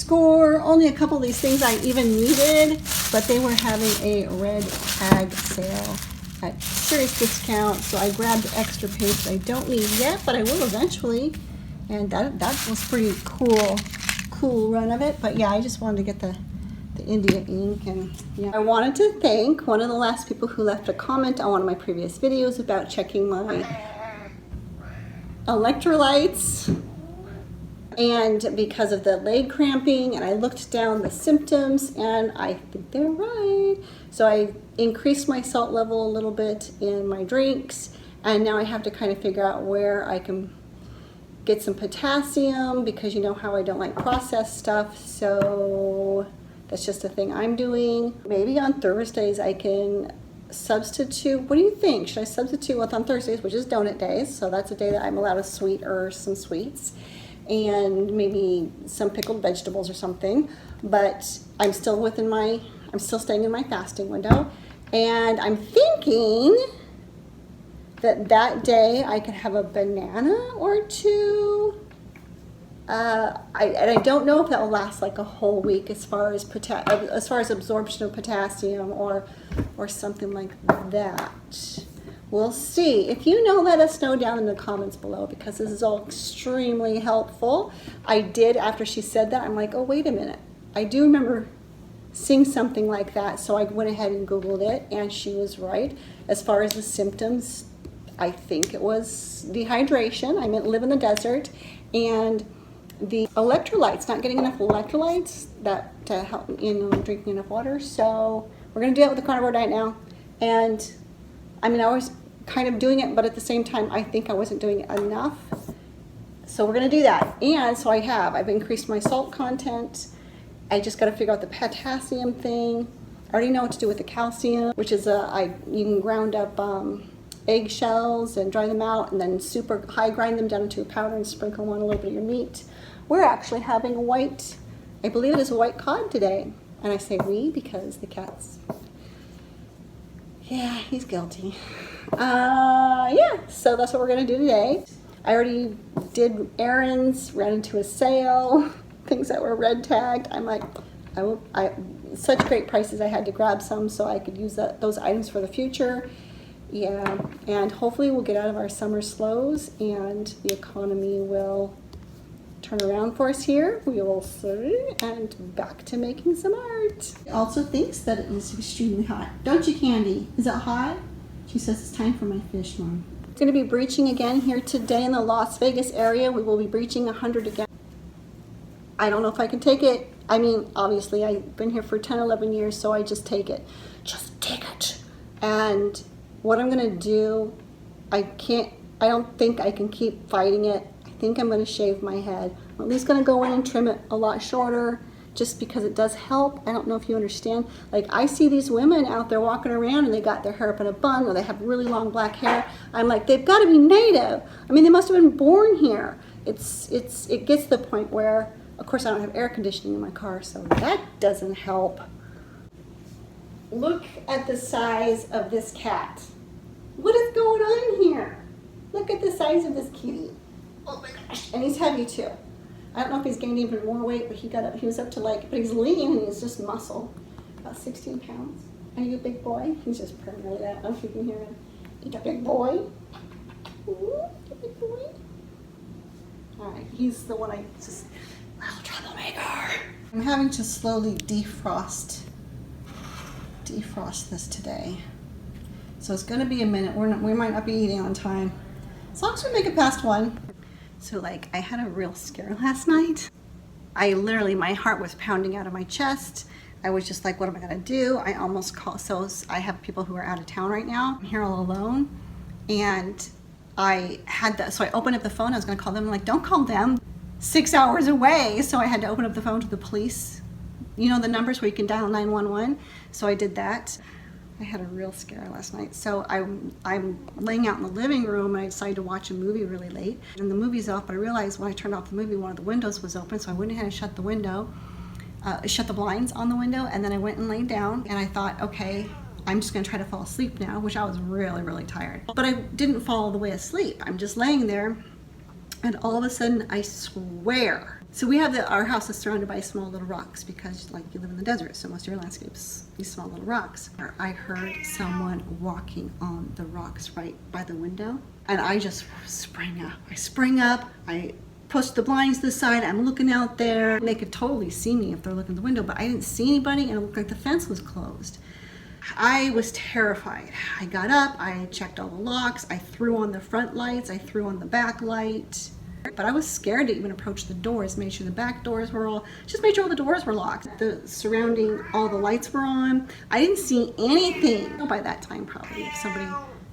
score. Only a couple of these things I even needed, but they were having a red tag sale at serious discount, so I grabbed extra paste I don't need yet, but I will eventually. And that was pretty cool run of it. But yeah, I just wanted to get the India ink. And yeah, I wanted to thank one of the last people who left a comment on one of my previous videos about checking my electrolytes. And because of the leg cramping, and I looked down the symptoms, and I think they're right. So I increased my salt level a little bit in my drinks, and now I have to kind of figure out where I can get some potassium, because you know how I don't like processed stuff. So that's just a thing I'm doing. Maybe on Thursdays I can substitute. What do you think? Should I substitute with on Thursdays, which is donut days? So that's a day that I'm allowed to sweet or some sweets, and maybe some pickled vegetables or something. But I'm still staying in my fasting window, and I'm thinking that day I could have a banana or two. I don't know if that will last like a whole week as far as absorption of potassium or something like that. We'll see. If you know, let us know down in the comments below, because this is all extremely helpful. I did, after she said that, I'm like, oh, wait a minute. I do remember seeing something like that, so I went ahead and Googled it, and she was right. As far as the symptoms, I think it was dehydration. I live in the desert, and the electrolytes, not getting enough electrolytes that to help drinking enough water. So we're going to do that with the carnivore diet now. And I was kind of doing it, but at the same time, I think I wasn't doing it enough. So we're going to do that. And so I've increased my salt content. I just got to figure out the potassium thing. I already know what to do with the calcium, which is you can ground up eggshells and dry them out, and then super high grind them down into a powder and sprinkle on a little bit of your meat. We're actually having I believe it is a white cod today. And I say we because the cat's, yeah, he's guilty. Yeah, so that's what we're gonna do today. I already did errands, ran into a sale, things that were red tagged. I'm like, such great prices, I had to grab some so I could use those items for the future. Yeah, and hopefully we'll get out of our summer slows and the economy will turn around for us here. We will see, and back to making some art. She also thinks that it is extremely hot. Don't you, Candy? Is it hot? She says it's time for my fish, Mom. It's going to be breaching again here today in the Las Vegas area. We will be breaching 100 again. I don't know if I can take it. Obviously I've been here for 10, 11 years, so I just take it. Just take it. And what I'm going to do, I don't think I can keep fighting it. I think I'm going to shave my head. I'm at least going to go in and trim it a lot shorter, just because it does help. I don't know if you understand. Like, I see these women out there walking around and they got their hair up in a bun, or they have really long black hair. I'm like, they've got to be native. They must have been born here. It gets to the point where, of course, I don't have air conditioning in my car, so that doesn't help. Look at the size of this cat. What is going on here? Look at the size of this kitty. Oh my gosh. And he's heavy too. I don't know if he's gained even more weight, but he was up to but he's lean and he's just muscle. About 16 pounds. Are you a big boy? He's just primarily that. I don't know if you can hear him. He's a big boy. Ooh, a big boy. All right, he's the one little troublemaker. I'm having to slowly defrost this today. So it's gonna be a minute. We might not be eating on time. As long as we make it past 1. So I had a real scare last night. My heart was pounding out of my chest. I was just like, what am I gonna do? I almost called, so I have people who are out of town right now. I'm here all alone. And so I opened up the phone, I was gonna call them. I'm like, don't call them, 6 hours away. So I had to open up the phone to the police. You know the numbers where you can dial 911? So I did that. I had a real scare last night. So I'm laying out in the living room, and I decided to watch a movie really late. And the movie's off, but I realized when I turned off the movie, one of the windows was open. So I went ahead and shut the blinds on the window, and then I went and laid down, and I thought, okay, I'm just gonna try to fall asleep now, which I was really, really tired. But I didn't fall all the way asleep. I'm just laying there, and all of a sudden, I swear, So we have our house is surrounded by small little rocks because like you live in the desert, so most of your landscapes, these small little rocks. I heard someone walking on the rocks right by the window, and I just sprang up. I sprang up, I pushed the blinds to the side, I'm looking out there. They could totally see me if they're looking at the window, but I didn't see anybody and it looked like the fence was closed. I was terrified. I got up, I checked all the locks, I threw on the front lights, I threw on the back light. But I was scared to even approach the doors, made sure the back doors were just made sure all the doors were locked. The surrounding, all the lights were on. I didn't see anything. By that time, probably, if somebody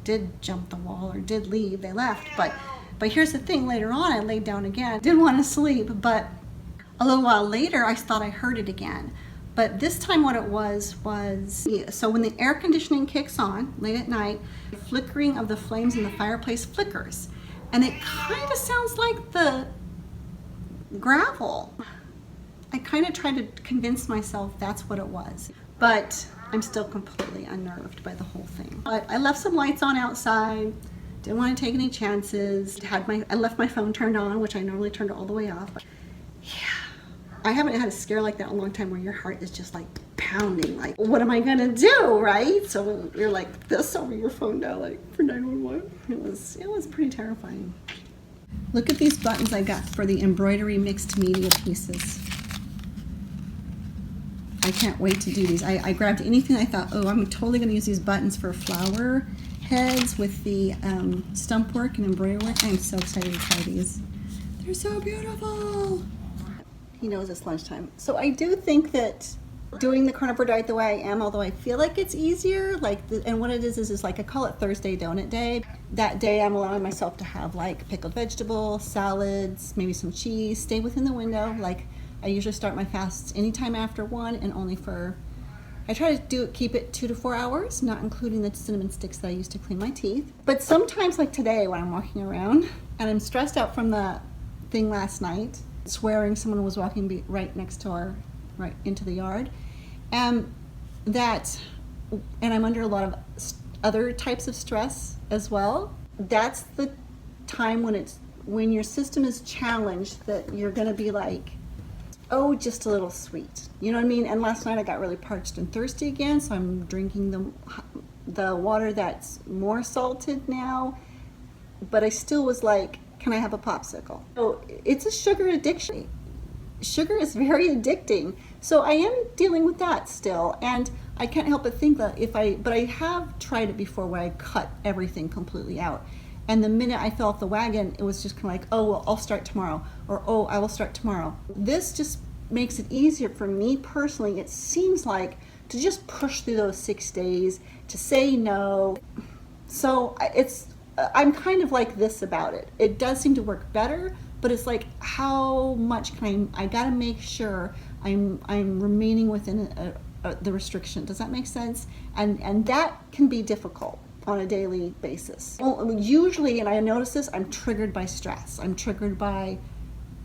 did jump the wall or did leave, they left. But here's the thing, later on, I laid down again. Didn't want to sleep, but a little while later, I thought I heard it again. But this time what it was, so when the air conditioning kicks on late at night, the flickering of the flames in the fireplace flickers. And it kind of sounds like the gravel. I kind of tried to convince myself that's what it was, but I'm still completely unnerved by the whole thing. But I left some lights on outside, didn't want to take any chances. I left my phone turned on, which I normally turned it all the way off. Yeah, I haven't had a scare like that in a long time where your heart is just like pounding, like, what am I gonna do, right? So you're like this over your phone now, like for 911. It was pretty terrifying. Look at these buttons I got for the embroidery mixed media pieces. I can't wait to do these. I grabbed anything I thought, oh, I'm totally gonna use these buttons for flower heads with the stump work and embroidery work. I'm so excited to try these. They're so beautiful. He knows it's lunchtime. So I do think that doing the carnivore diet the way I am, although I feel like it's easier, and what it is like I call it Thursday donut day. That day I'm allowing myself to have like pickled vegetables, salads, maybe some cheese, stay within the window. Like I usually start my fasts anytime after 1 and only I try to keep it 2 to 4 hours, not including the cinnamon sticks that I use to clean my teeth. But sometimes like today when I'm walking around and I'm stressed out from the thing last night, swearing someone was walking right next to right into the yard, and I'm under a lot of other types of stress as well. That's the time when your system is challenged that you're gonna be like, oh, just a little sweet, you know what I mean? And last night I got really parched and thirsty again, so I'm drinking the water that's more salted now, but I still was like, can I have a popsicle? So it's a sugar addiction. Sugar is very addicting. So I am dealing with that still. And I can't help but think that but I have tried it before where I cut everything completely out. And the minute I fell off the wagon, it was just kind of like, oh, well, I'll start tomorrow. Or, oh, I will start tomorrow. This just makes it easier for me personally, it seems like, to just push through those 6 days, to say no. So I'm kind of like this about it. It does seem to work better, but it's like, how much can I gotta make sure I'm remaining within the restriction. Does that make sense? And that can be difficult on a daily basis. Well, usually, and I notice this, I'm triggered by stress. I'm triggered by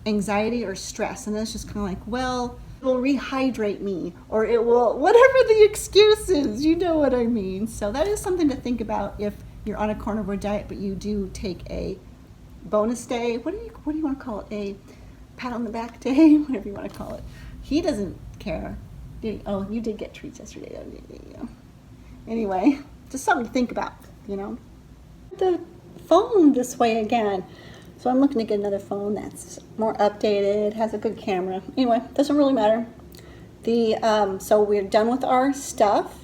anxiety or stress. And then it's just kind of like, well, it will rehydrate me, or it will, whatever the excuse is, you know what I mean. So that is something to think about if you're on a carnivore diet, but you do take a bonus day. What do you want to call it? A pat on the back day, whatever you want to call it. He doesn't care. Oh, you did get treats yesterday. Anyway, just something to think about, you know. The phone this way again. So I'm looking to get another phone that's more updated, has a good camera. Anyway, doesn't really matter. So we're done with our stuff.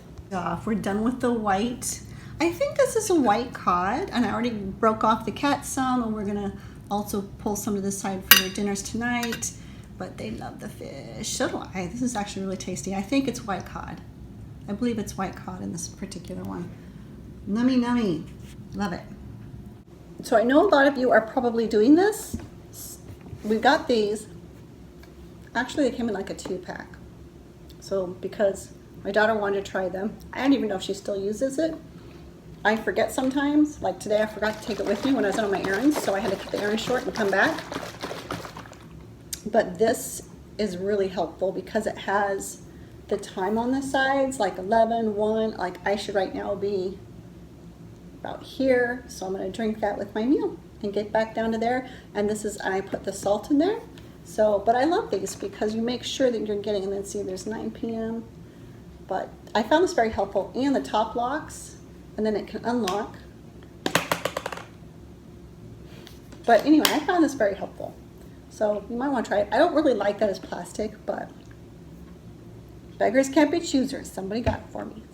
We're done with the white. I think this is a white cod, and I already broke off the cat some, and we're gonna also pull some to the side for their dinners tonight. But they love the fish. So do I. This is actually really tasty. I think it's white cod. I believe it's white cod in this particular one. Nummy, nummy. Love it. So I know a lot of you are probably doing this. We've got these. Actually, they came in like a 2-pack. So because my daughter wanted to try them. I don't even know if she still uses it. I forget sometimes. Like today, I forgot to take it with me when I was on my errands, so I had to cut the errand short and come back. But this is really helpful because it has the time on the sides, like 11, 1, like I should right now be about here. So I'm gonna drink that with my meal and get back down to there. And I put the salt in there. So, but I love these because you make sure that you're getting, and then see there's 9 p.m. But I found this very helpful, and the top locks, and then it can unlock. But anyway, I found this very helpful. So you might want to try it. I don't really like that as plastic, but beggars can't be choosers. Somebody got it for me.